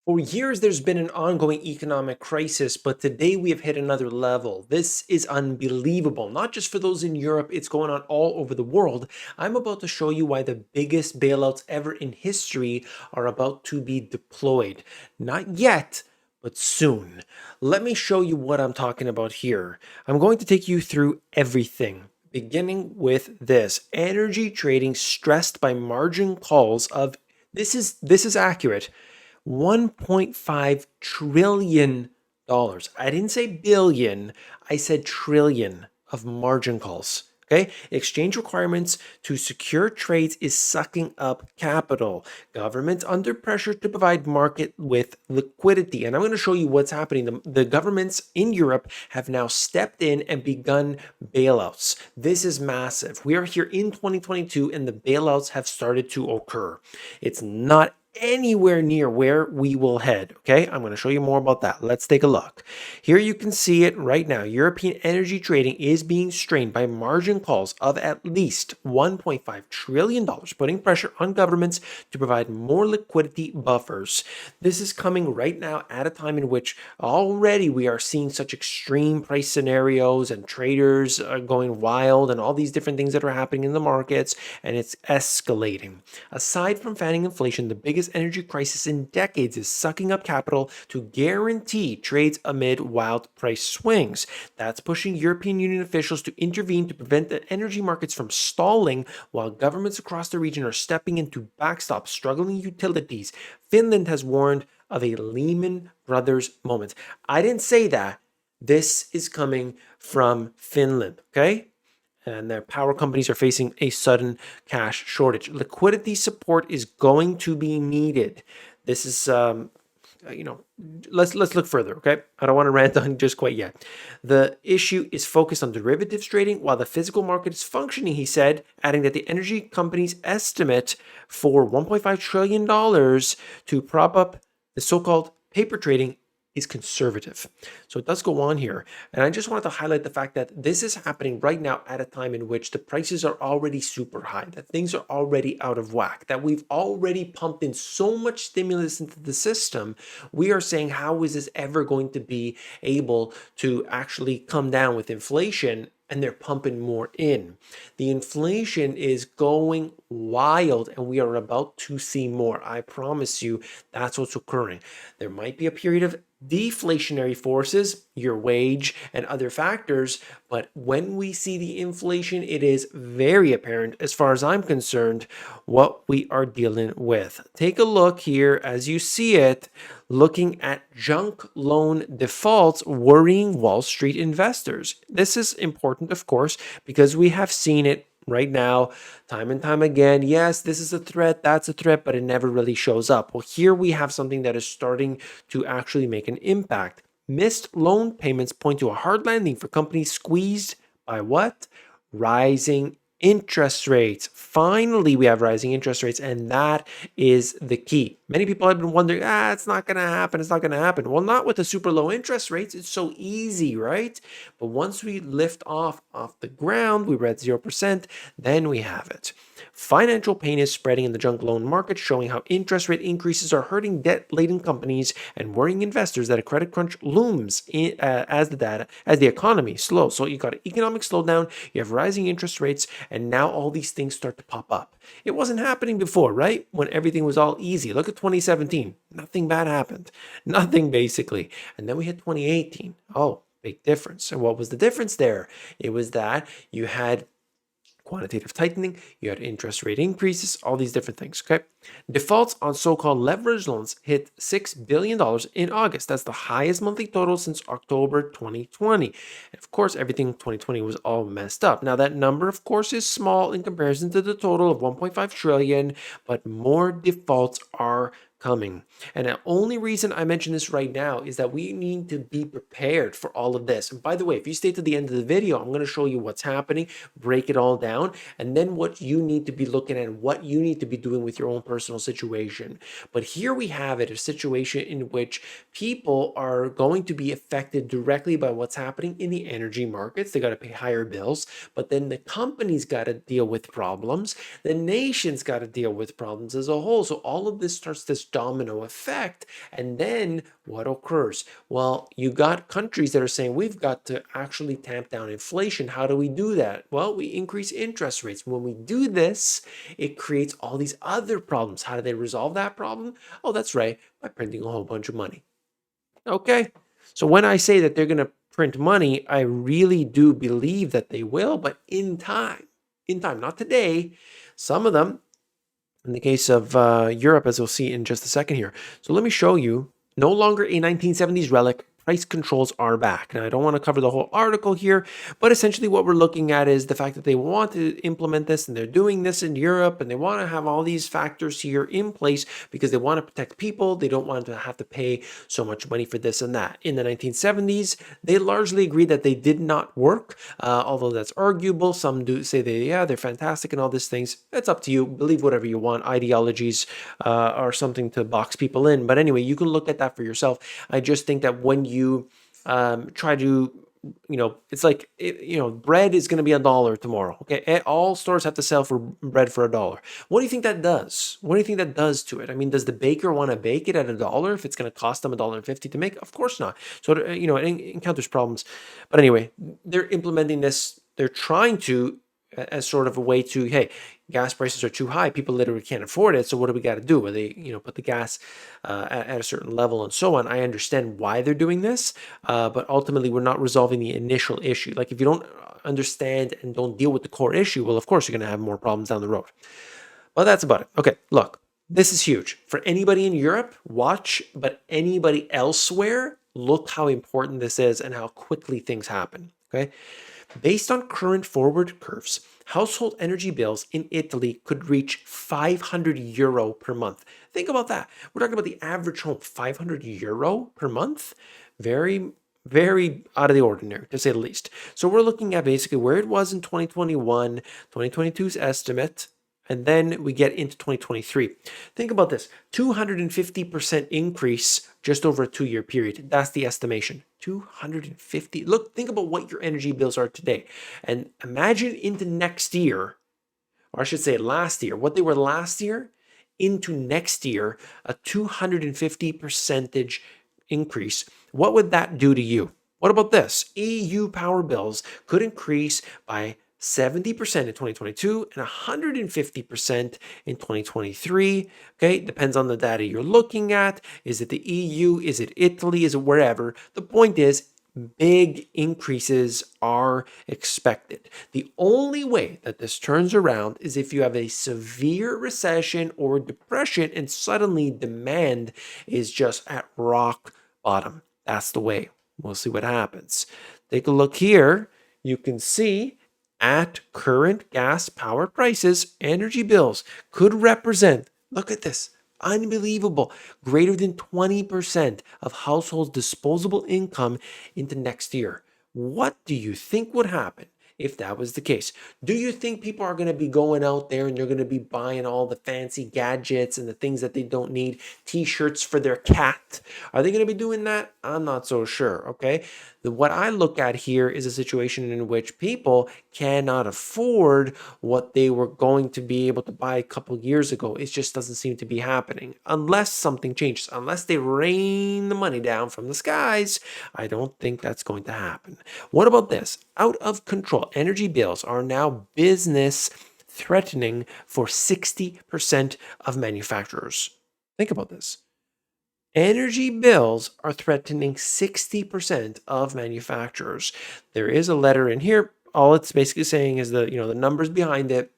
For years, there's been an ongoing economic crisis, but today we have hit another level. This is unbelievable. Not just for those in Europe, it's going on all over the world. I'm about to show you why the biggest bailouts ever in history are about to be deployed. Not yet, but soon. Let me show you what I'm talking about here. I'm going to take you through everything. Beginning with this energy trading stressed by margin calls of this is accurate. $1.5 trillion. I didn't say billion, I said trillion of margin calls. Okay, exchange requirements to secure trades is sucking up capital. Governments under pressure to provide market with liquidity. And I'm going to show you what's happening. The governments in Europe have now stepped in and begun bailouts. This is massive. We are here in 2022 and the bailouts have started to occur. It's not anywhere near where we will head. Okay, I'm going to show you more about that. Let's take a look. Here you can see it right now. European energy trading is being strained by margin calls of at least $1.5 trillion, putting pressure on governments to provide more liquidity buffers. This is coming right now at a time in which already we are seeing such extreme price scenarios and traders are going wild and all these different things that are happening in the markets, and it's escalating. Aside from fanning inflation, the biggest energy crisis in decades is sucking up capital to guarantee trades amid wild price swings. That's pushing European Union officials to intervene to prevent the energy markets from stalling, while governments across the region are stepping in to backstop struggling utilities. Finland has warned of a Lehman Brothers moment. I didn't say that. This is coming from Finland, okay? And their power companies are facing a sudden cash shortage. Liquidity support is going to be needed. This is, let's look further, okay? I don't want to rant on just quite yet. The issue is focused on derivatives trading while the physical market is functioning, he said, adding that the energy companies estimate for $1.5 trillion to prop up the so-called paper trading is conservative. So it does go on here. And I just wanted to highlight the fact that this is happening right now at a time in which the prices are already super high, that things are already out of whack, that we've already pumped in so much stimulus into the system. We are saying, how is this ever going to be able to actually come down with inflation? And they're pumping more in. The inflation is going wild and we are about to see more. I promise you that's what's occurring. There might be a period of deflationary forces, your wage and other factors, but when we see the inflation, it is very apparent, as far as I'm concerned, what we are dealing with. Take a look here as you see it, looking at junk loan defaults worrying Wall Street investors. This is important, of course, because we have seen it right now, time and time again. Yes, this is a threat, that's a threat, but it never really shows up. Well, here we have something that is starting to actually make an impact. Missed loan payments point to a hard landing for companies squeezed by what? Rising interest rates. Finally, we have rising interest rates, and that is the key. Many people have been wondering, it's not going to happen. It's not going to happen. Well, not with the super low interest rates. It's so easy, right? But once we lift off the ground, we were at 0%, then we have it. Financial pain is spreading in the junk loan market, showing how interest rate increases are hurting debt-laden companies and worrying investors that a credit crunch looms as the economy slows. So you got an economic slowdown, you have rising interest rates, and now all these things start to pop up. It wasn't happening before, right? When everything was all easy. Look at 2017. Nothing bad happened. Nothing basically. And then we hit 2018. Oh, big difference. And what was the difference there? It was that you had quantitative tightening, you had interest rate increases, all these different things, okay? Defaults on so-called leveraged loans hit $6 billion in August. That's the highest monthly total since October 2020. And of course, everything in 2020 was all messed up. Now, that number, of course, is small in comparison to the total of 1.5 trillion, but more defaults are coming. And the only reason I mention this right now is that we need to be prepared for all of this. And by the way, if you stay to the end of the video, I'm going to show you what's happening, break it all down, and then what you need to be looking at, what you need to be doing with your own personal situation. But here we have it, a situation in which people are going to be affected directly by what's happening in the energy markets. They got to pay higher bills, but then the companies got to deal with problems. The nation's got to deal with problems as a whole. So all of this starts to domino effect. And then what occurs? Well, you got countries that are saying we've got to actually tamp down inflation. How do we do that? Well, we increase interest rates. When we do this, it creates all these other problems. How do they resolve that problem? Oh, that's right, by printing a whole bunch of money. Okay. So when I say that they're going to print money, I really do believe that they will, but in time, not today. Some of them, in the case of Europe, as we'll see in just a second here. So let me show you, no longer a 1970s relic. Price controls are back. Now, I don't want to cover the whole article here, but essentially what we're looking at is the fact that they want to implement this and they're doing this in Europe and they want to have all these factors here in place because they want to protect people. They don't want to have to pay so much money for this and that. In the 1970s, they largely agreed that they did not work, although that's arguable. Some do say they're fantastic and all these things. It's up to you. Believe whatever you want. Ideologies are something to box people in. But anyway, you can look at that for yourself. I just think that when you try to, it's like, bread is going to be $1 tomorrow. Okay. All stores have to sell for bread for $1. What do you think that does? What do you think that does to it? I mean, does the baker want to bake it at $1 if it's going to cost them $1.50 to make? Of course not. So, it encounters problems. But anyway, they're implementing this. They're trying to, as sort of a way to, hey, gas prices are too high. People literally can't afford it. So what do we got to do? Where they, put the gas at a certain level and so on. I understand why they're doing this, but ultimately we're not resolving the initial issue. Like if you don't understand and don't deal with the core issue, well, of course you're going to have more problems down the road. Well, that's about it. Okay, look, this is huge. For anybody in Europe, watch, but anybody elsewhere, look how important this is and how quickly things happen, okay? Based on current forward curves, household energy bills in Italy could reach €500 per month. Think about that. We're talking about the average home, €500 per month. Very, very out of the ordinary, to say the least. So we're looking at basically where it was in 2021, 2022's estimate, and then we get into 2023. Think about this, 250% increase just over a 2-year period. That's the estimation, 250. Look, think about what your energy bills are today. And imagine into next year, or I should say last year, what they were last year, into next year, a 250% increase. What would that do to you? What about this? EU power bills could increase by 70% in 2022 and 150% in 2023. Okay, depends on the data you're looking at. Is it the EU? Is it Italy? Is it wherever? The point is, big increases are expected. The only way that this turns around is if you have a severe recession or depression and suddenly demand is just at rock bottom. That's the way. We'll see what happens. Take a look here. You can see at current gas power prices, energy bills could represent, look at this, unbelievable, greater than 20% of households' disposable income into next year. What do you think would happen if that was the case? Do you think people are going to be going out there and they're going to be buying all the fancy gadgets and the things that they don't need, t-shirts for their cat? Are they going to be doing that? I'm not so sure, okay? What I look at here is a situation in which people cannot afford what they were going to be able to buy a couple years ago. It just doesn't seem to be happening unless something changes, unless they rain the money down from the skies. I don't think that's going to happen. What about this? Out of control energy bills are now business threatening for 60% of manufacturers. Think about this. Energy bills are threatening 60% of manufacturers. There is a letter in here. All it's basically saying is the numbers behind it.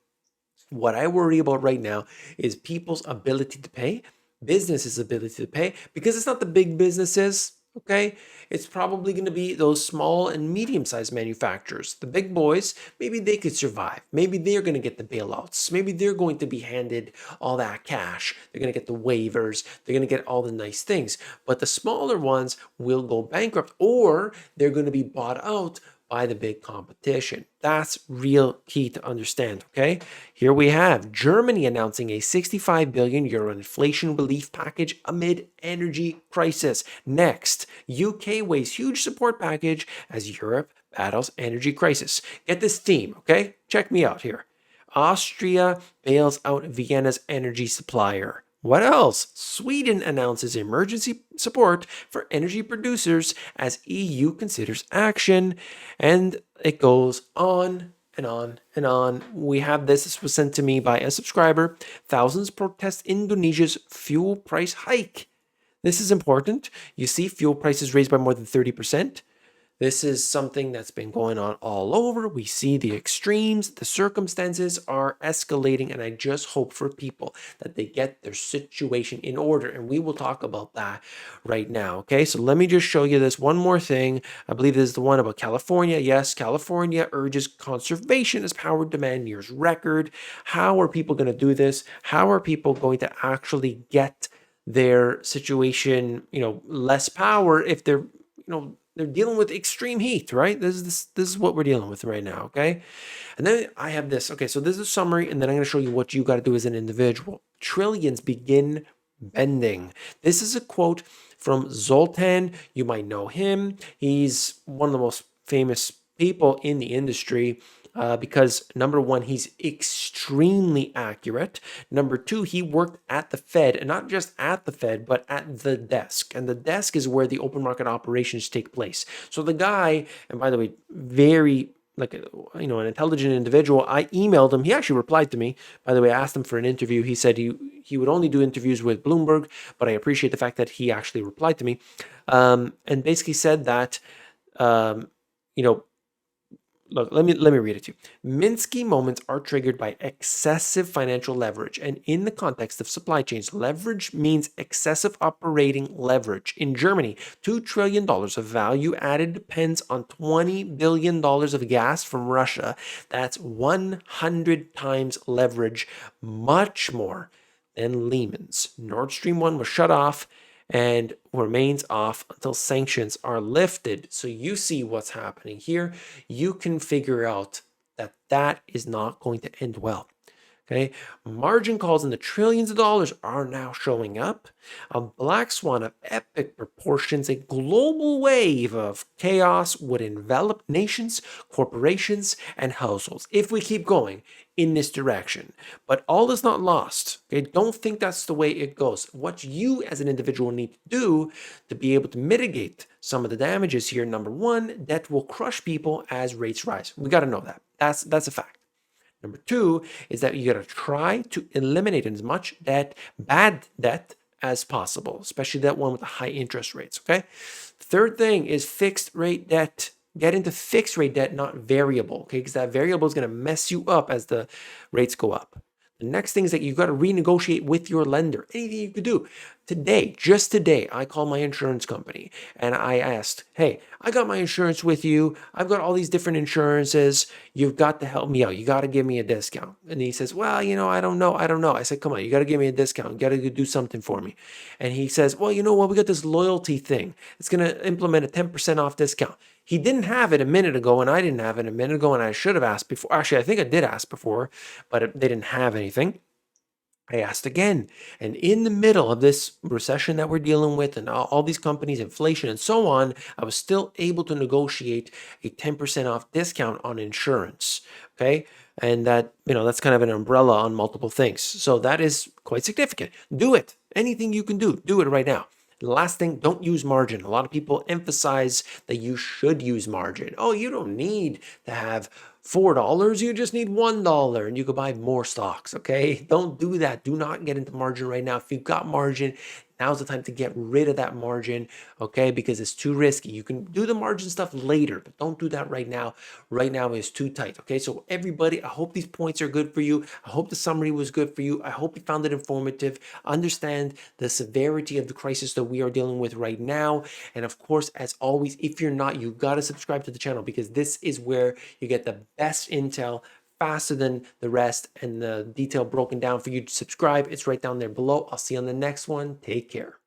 What I worry about right now is people's ability to pay, businesses' ability to pay, because it's not the big businesses. Okay, it's probably going to be those small and medium-sized manufacturers. The big boys, maybe they could survive. Maybe they're going to get the bailouts. Maybe they're going to be handed all that cash. They're going to get the waivers. They're going to get all the nice things. But the smaller ones will go bankrupt, or they're going to be bought out by the big competition. That's real key to understand, okay? Here we have Germany announcing a 65 billion euro inflation relief package amid energy crisis. Next, UK weighs huge support package as Europe battles energy crisis. Get this theme, okay? Check me out here. Austria bails out Vienna's energy supplier. What else? Sweden announces emergency support for energy producers as EU considers action. And it goes on and on and on. We have this. This was sent to me by a subscriber. Thousands protest Indonesia's fuel price hike. This is important. You see fuel prices raised by more than 30%. This is something that's been going on all over. We see the extremes, the circumstances are escalating, and I just hope for people that they get their situation in order. And we will talk about that right now. Okay, so let me just show you this one more thing. I believe this is the one about California. Yes, California urges conservation as power demand nears record. How are people going to do this? How are people going to actually get their situation, less power if they're dealing with extreme heat, right? This is what we're dealing with right now, okay? And then I have this. Okay, so this is a summary, and then I'm going to show you what you got to do as an individual. Trillions begin bending. This is a quote from Zoltan. You might know him. He's one of the most famous people in the industry. Because number one, he's extremely accurate. Number two, he worked at the Fed, and not just at the Fed, but at the desk. And the desk is where the open market operations take place. So the guy, and by the way, very an intelligent individual. I emailed him. He actually replied to me. By the way, I asked him for an interview. He said he would only do interviews with Bloomberg, but I appreciate the fact that he actually replied to me, and basically said that, you know, look, let me read it to you. Minsky moments are triggered by excessive financial leverage. And in the context of supply chains, leverage means excessive operating leverage. In Germany, $2 trillion of value added depends on $20 billion of gas from Russia. That's 100 times leverage, much more than Lehman's. Nord Stream 1 was shut off and remains off until sanctions are lifted. So you see what's happening here. You can figure out that that is not going to end well. Okay, margin calls in the trillions of dollars are now showing up. A black swan of epic proportions, a global wave of chaos would envelop nations, corporations, and households if we keep going in this direction. But all is not lost. Okay, don't think that's the way it goes. What you as an individual need to do to be able to mitigate some of the damages here, number one, debt will crush people as rates rise. We got to know that. That's a fact. Number two is that you got to try to eliminate as much bad debt as possible, especially that one with the high interest rates, okay? Third thing is fixed rate debt. Get into fixed rate debt, not variable, okay? Because that variable is going to mess you up as the rates go up. The next thing is that you got to renegotiate with your lender. Anything you could do. Today, just today, I called my insurance company and I asked, hey, I got my insurance with you. I've got all these different insurances. You've got to help me out. You got to give me a discount. And he says, well, I don't know. I said, come on, you got to give me a discount. You got to do something for me. And he says, well, you know what? We got this loyalty thing. It's going to implement a 10% off discount. He didn't have it a minute ago, and I didn't have it a minute ago, and I should have asked before. Actually, I think I did ask before, but they didn't have anything. I asked again. And in the middle of this recession that we're dealing with and all these companies, inflation and so on, I was still able to negotiate a 10% off discount on insurance. Okay. And that's kind of an umbrella on multiple things. So that is quite significant. Do it. Anything you can do it right now. The last thing, don't use margin. A lot of people emphasize that you should use margin. Oh, you don't need to have $4, you just need $1 and you could buy more stocks, okay? Don't do that. Do not get into margin right now. If you've got margin, now's the time to get rid of that margin, okay? Because it's too risky. You can do the margin stuff later, but don't do that right now. Right now is too tight, okay? So everybody, I hope these points are good for you. I hope the summary was good for you. I hope you found it informative. Understand the severity of the crisis that we are dealing with right now. And of course, as always, if you're not, you got to subscribe to the channel because this is where you get the best intel faster than the rest and the detail broken down for you to subscribe. It's right down there below. I'll see you on the next one. Take care.